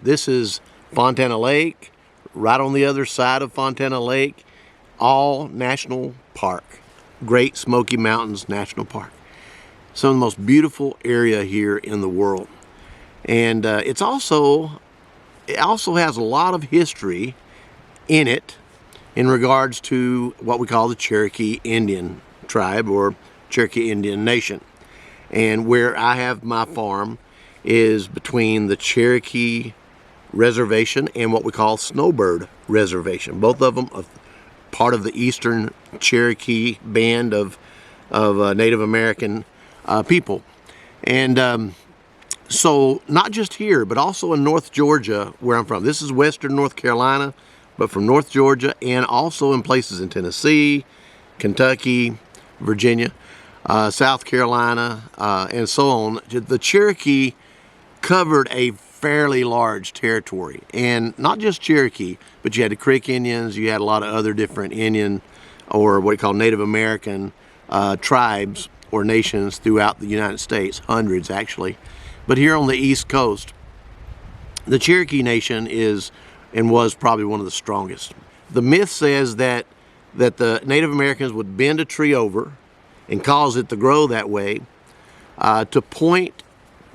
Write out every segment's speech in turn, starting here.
This is Fontana Lake, right on the other side of Fontana Lake, all National Park, Great Smoky Mountains National Park. Some of the most beautiful area here in the world. And it also has a lot of history in it in regards to what we call the Cherokee Indian tribe or Cherokee Indian Nation. And where I have my farm is between the Cherokee Reservation and what we call Snowbird Reservation. Both of them are part of the Eastern Cherokee band of Native American people. And so not just here, but also in North Georgia, where I'm from. This is Western North Carolina, but from North Georgia, and also in places in Tennessee, Kentucky, Virginia, South Carolina, and so on. The Cherokee covered a fairly large territory, and not just Cherokee, but you had the Creek Indians, you had a lot of other different Indian, or what we call Native American tribes or nations throughout the United States, hundreds actually. But here on the East Coast, the Cherokee Nation is and was probably one of the strongest. The myth says that the Native Americans would bend a tree over and cause it to grow that way to point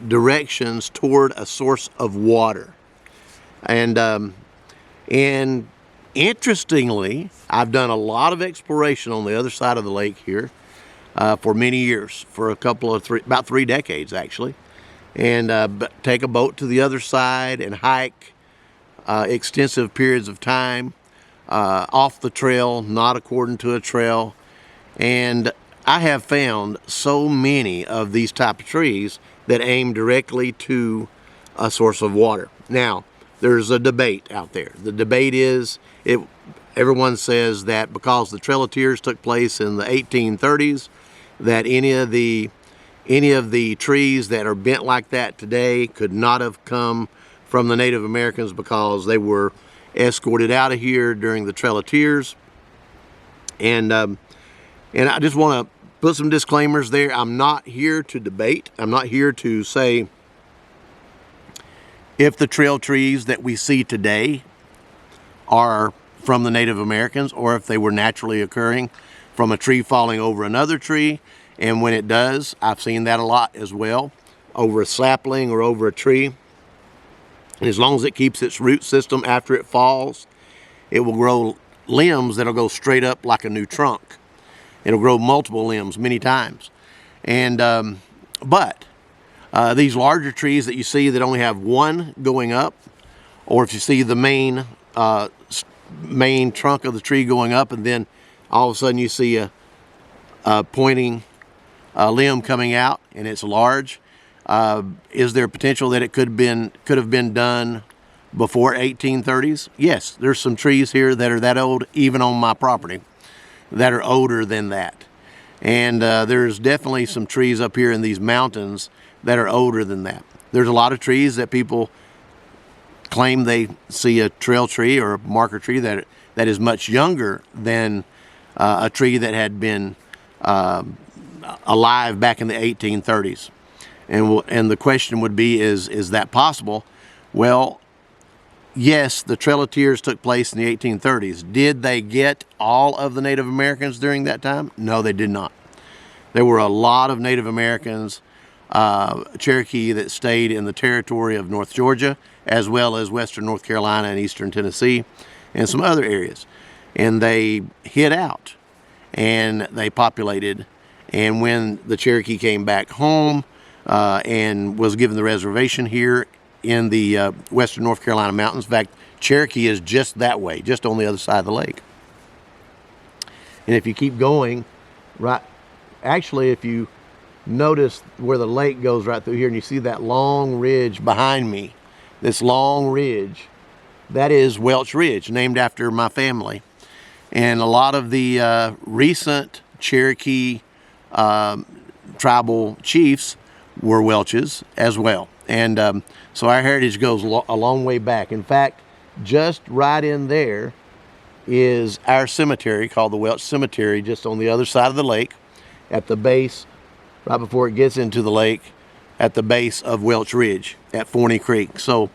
directions toward a source of water. And interestingly, I've done a lot of exploration on the other side of the lake here for many years, for about 3 decades actually, and take a boat to the other side and hike extensive periods of time off the trail, not according to a trail. And I have found so many of these type of trees that aim directly to a source of water. Now, there's a debate out there. The debate is, everyone says that because the Trail of Tears took place in the 1830s, that any of the trees that are bent like that today could not have come from the Native Americans because they were escorted out of here during the Trail of Tears. And I just want to put some disclaimers there. I'm not here to debate. I'm not here to say if the trail trees that we see today are from the Native Americans or if they were naturally occurring from a tree falling over another tree. And when it does, I've seen that a lot as well, over a sapling or over a tree. And as long as it keeps its root system after it falls, it will grow limbs that'll go straight up like a new trunk. It'll grow multiple limbs many times. And but these larger trees that you see that only have one going up, or if you see the main trunk of the tree going up and then all of a sudden you see a pointing limb coming out and it's large, is there potential that it could have been done before 1830s? Yes, there's some trees here that are that old, even on my property, that are older than that. And there's definitely some trees up here in these mountains that are older than that. There's a lot of trees that people claim they see a trail tree or a marker tree that is much younger than a tree that had been alive back in the 1830s. And the question would be, is that possible? Well, yes, the Trail of Tears took place in the 1830s. Did they get all of the Native Americans during that time? No, they did not. There were a lot of Native Americans, Cherokee, that stayed in the territory of North Georgia, as well as Western North Carolina and Eastern Tennessee, and some other areas. And they hid out, and they populated. And when the Cherokee came back home and was given the reservation here in the Western North Carolina mountains. In fact, Cherokee is just that way, just on the other side of the lake. And if you keep going, right, actually, if you notice where the lake goes right through here and you see that long ridge behind me, this long ridge, that is Welch Ridge, named after my family. And a lot of the recent Cherokee tribal chiefs were Welches as well. And so our heritage goes a long way back. In fact, just right in there is our cemetery called the Welch Cemetery, just on the other side of the lake at the base, right before it gets into the lake, at the base of Welch Ridge at Forney Creek. So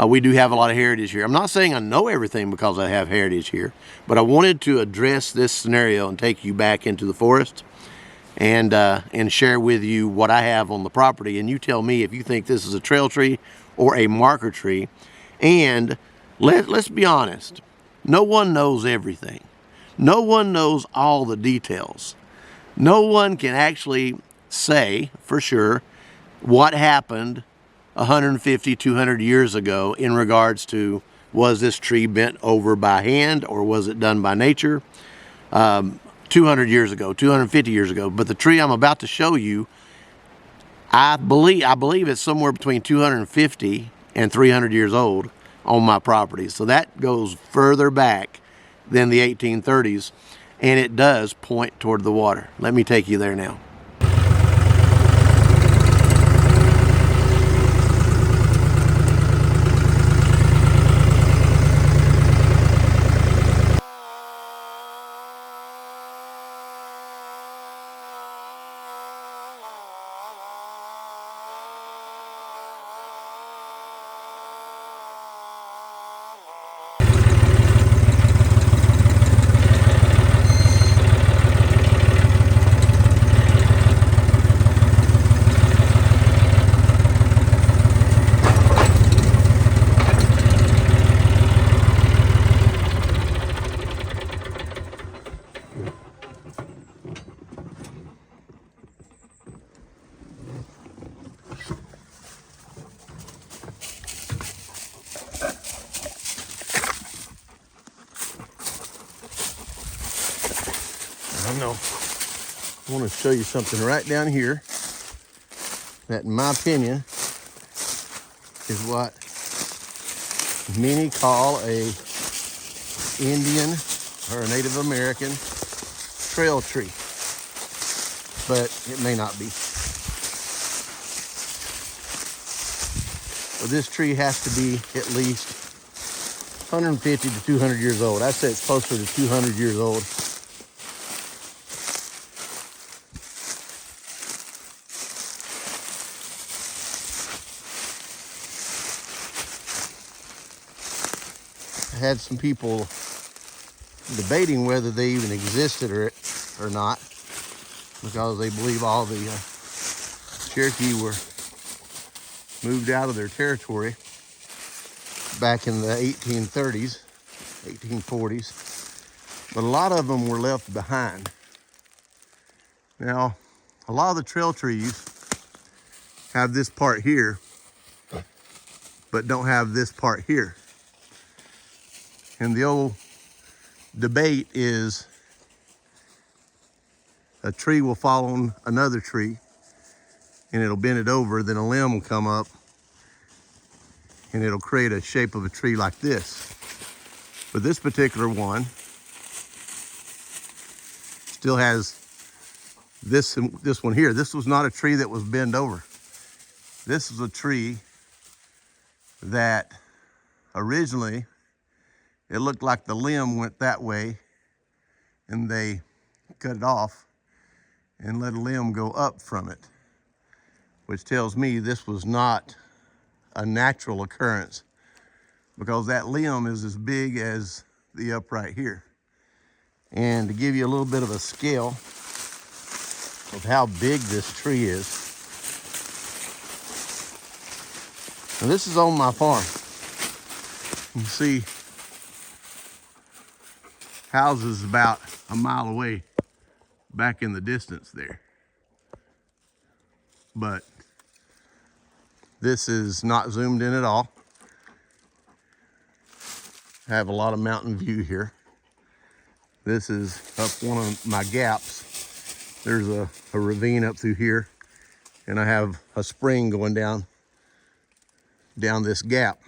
We do have a lot of heritage here. I'm not saying I know everything because I have heritage here, but I wanted to address this scenario and take you back into the forest and share with you what I have on the property. And you tell me if you think this is a trail tree or a marker tree. And let's be honest, no one knows everything. No one knows all the details. No one can actually say for sure what happened 150, 200 years ago in regards to, was this tree bent over by hand or was it done by nature? 200 years ago, 250 years ago. But the tree I'm about to show you, I believe it's somewhere between 250 and 300 years old on my property. So that goes further back than the 1830s, and it does point toward the water. Let me take you there now. I know. I want to show you something right down here that, in my opinion, is what many call a Indian or a Native American trail tree, but it may not be. But this tree has to be at least 150 to 200 years old. I'd say it's closer to 200 years old. I had some people debating whether they even existed or not, because they believe all the Cherokee were moved out of their territory back in the 1830s, 1840s, but a lot of them were left behind. Now, a lot of the trail trees have this part here, but don't have this part here. And the old debate is a tree will fall on another tree and it'll bend it over, then a limb will come up and it'll create a shape of a tree like this. But this particular one still has this one here. This was not a tree that was bent over. This was a tree that originally, it looked like the limb went that way and they cut it off and let a limb go up from it, which tells me this was not a natural occurrence, because that limb is as big as the upright here. And to give you a little bit of a scale of how big this tree is, now this is on my farm. You can see houses about a mile away back in the distance there. But this is not zoomed in at all. I have a lot of mountain view here. This is up one of my gaps. There's a ravine up through here, and I have a spring going down this gap.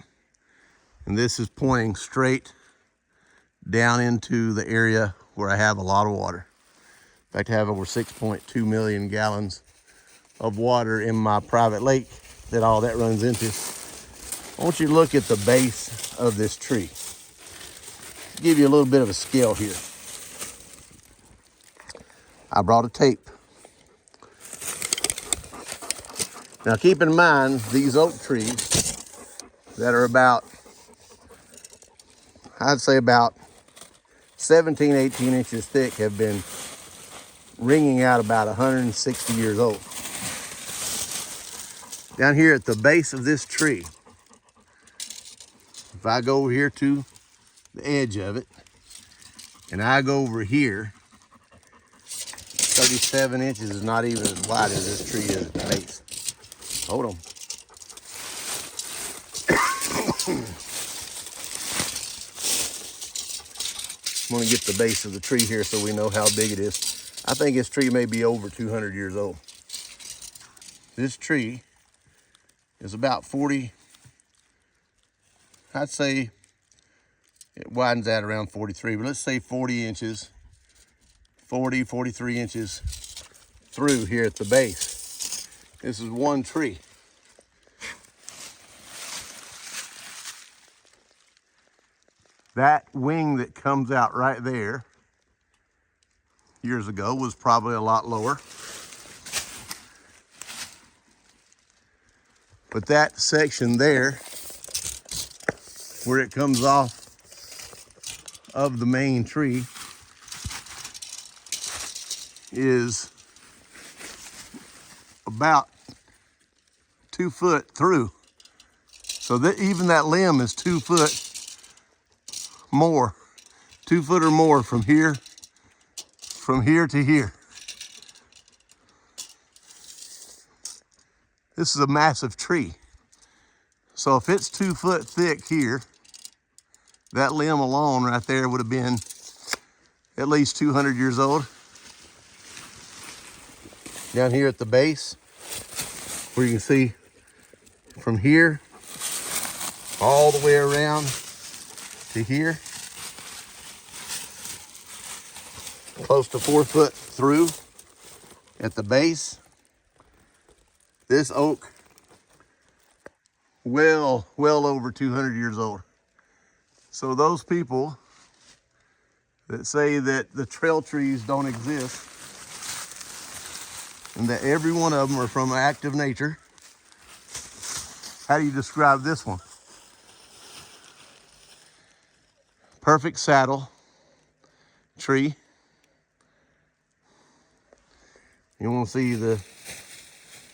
And this is pointing straight down into the area where I have a lot of water. In fact, I have over 6.2 million gallons of water in my private lake that all that runs into. I want you to look at the base of this tree. Give you a little bit of a scale here. I brought a tape. Now keep in mind, these oak trees that are about, I'd say about 17, 18 inches thick have been ringing out about 160 years old. Down here at the base of this tree, if I go over here to the edge of it, and I go over here, 37 inches is not even as wide as this tree is at the base. Hold on. I'm gonna get the base of the tree here so we know how big it is. I think this tree may be over 200 years old. This tree is about 40, I'd say it widens out around 43, but let's say 40 inches, 40, 43 inches through here at the base. This is one tree. That wing that comes out right there years ago was probably a lot lower. But that section there, where it comes off of the main tree, is about 2 foot through. So that even that limb is 2 foot more, 2 foot or more from here to here. This is a massive tree. So if it's 2 foot thick here, that limb alone right there would have been at least 200 years old. Down here at the base, where you can see from here all the way around to here, close to 4 foot through at the base. This oak, well over 200 years old. So those people that say that the trail trees don't exist and that every one of them are from active nature, how do you describe this one? Perfect saddle tree. You want to see the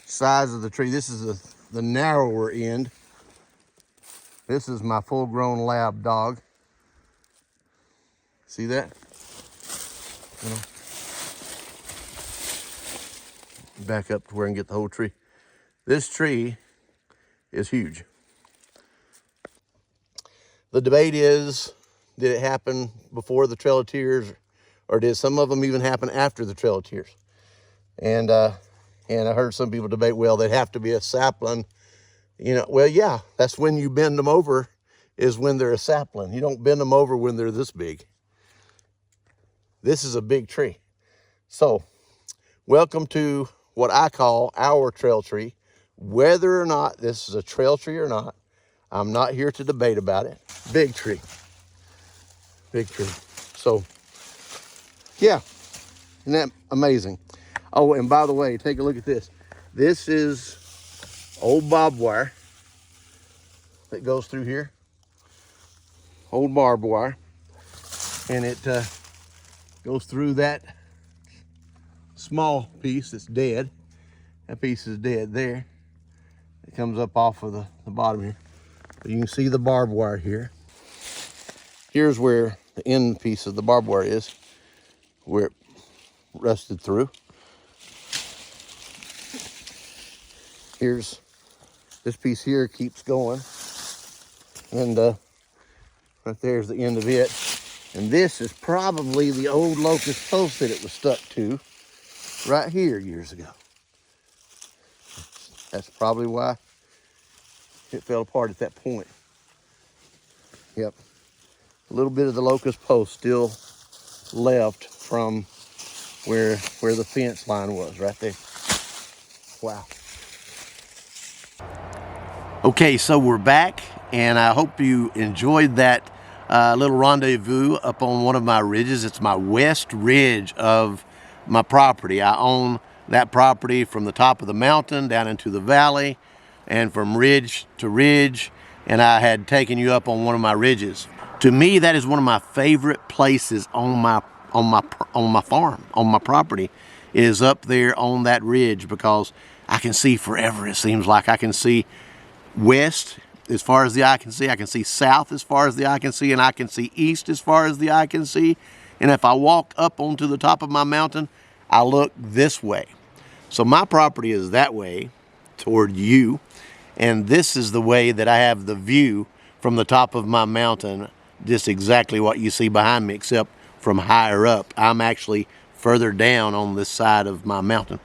size of the tree. This is the narrower end. This is my full-grown lab dog. See that? Back up to where I can get the whole tree. This tree is huge. The debate is, did it happen before the Trail of Tears, or did some of them even happen after the Trail of Tears? And I heard some people debate, well, they'd have to be a sapling. You know, well, yeah, that's when you bend them over, is when they're a sapling. You don't bend them over when they're this big. This is a big tree. So, welcome to what I call our trail tree. Whether or not this is a trail tree or not, I'm not here to debate about it. Big tree. Big tree. So, yeah, isn't that amazing? Oh, and by the way, take a look at this. This is old barbed wire that goes through here. Old barbed wire. And it goes through that small piece that's dead. That piece is dead there. It comes up off of the bottom here. But you can see the barbed wire here. Here's where the end piece of the barbed wire is, where it rusted through. Here's this piece here, keeps going. And right there's the end of it. And this is probably the old locust post that it was stuck to right here years ago. That's probably why it fell apart at that point. Yep. A little bit of the locust post still left from where the fence line was, right there. Wow. Okay, so we're back, and I hope you enjoyed that little rendezvous up on one of my ridges. It's my west ridge of my property. I own that property from the top of the mountain down into the valley, and from ridge to ridge. and I had taken you up on one of my ridges. To me, that is one of my favorite places on my farm, on my property, is up there on that ridge, because I can see forever. It seems like I can see west as far as the eye can see. I can see south as far as the eye can see, and I can see east as far as the eye can see. And if I walk up onto the top of my mountain, I look this way. So my property is that way toward you, and this is the way that I have the view from the top of my mountain, just exactly what you see behind me, except from higher up. I'm actually further down on this side of my mountain.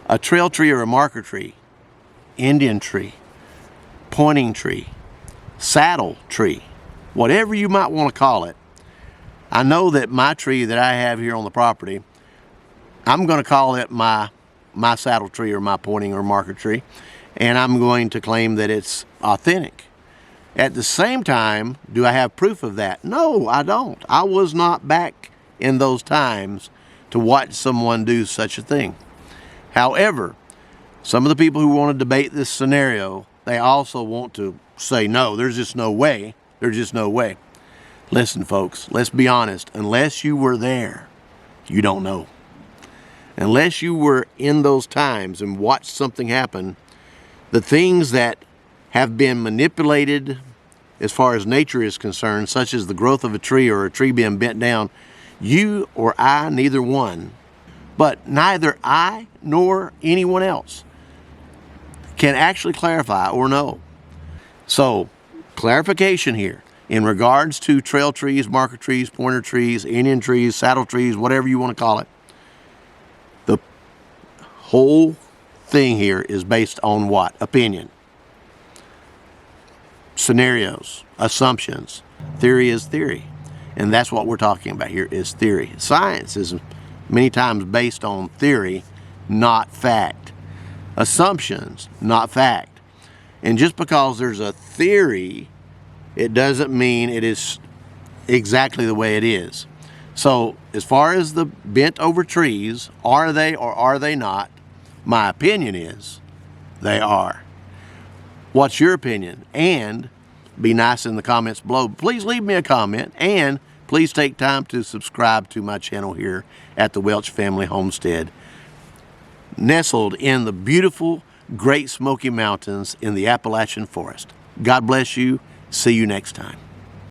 A trail tree or a marker tree, Indian tree, pointing tree, saddle tree, whatever you might want to call it. I know that my tree that I have here on the property, I'm going to call it my saddle tree or my pointing or marker tree, and I'm going to claim that it's authentic. At the same time, do I have proof of that? No, I don't. I was not back in those times to watch someone do such a thing. However, some of the people who want to debate this scenario, they also want to say, no, there's just no way. There's just no way. Listen, folks, let's be honest. Unless you were there, you don't know. Unless you were in those times and watched something happen, the things that have been manipulated as far as nature is concerned, such as the growth of a tree or a tree being bent down, you or I, neither one, but neither I nor anyone else can actually clarify or know. So, clarification here in regards to trail trees, marker trees, pointer trees, Indian trees, saddle trees, whatever you want to call it. The whole thing here is based on what? Opinion. Scenarios, assumptions. Theory is theory. And that's what we're talking about here, is theory. Science is many times based on theory, not fact. Assumptions, not fact. And just because there's a theory, it doesn't mean it is exactly the way it is. So as far as the bent over trees, are they or are they not? My opinion is they are. What's your opinion? And be nice in the comments below. Please leave me a comment, and please take time to subscribe to my channel here at the Welch Family Homestead, nestled in the beautiful Great Smoky Mountains in the Appalachian Forest. God bless you. See you next time.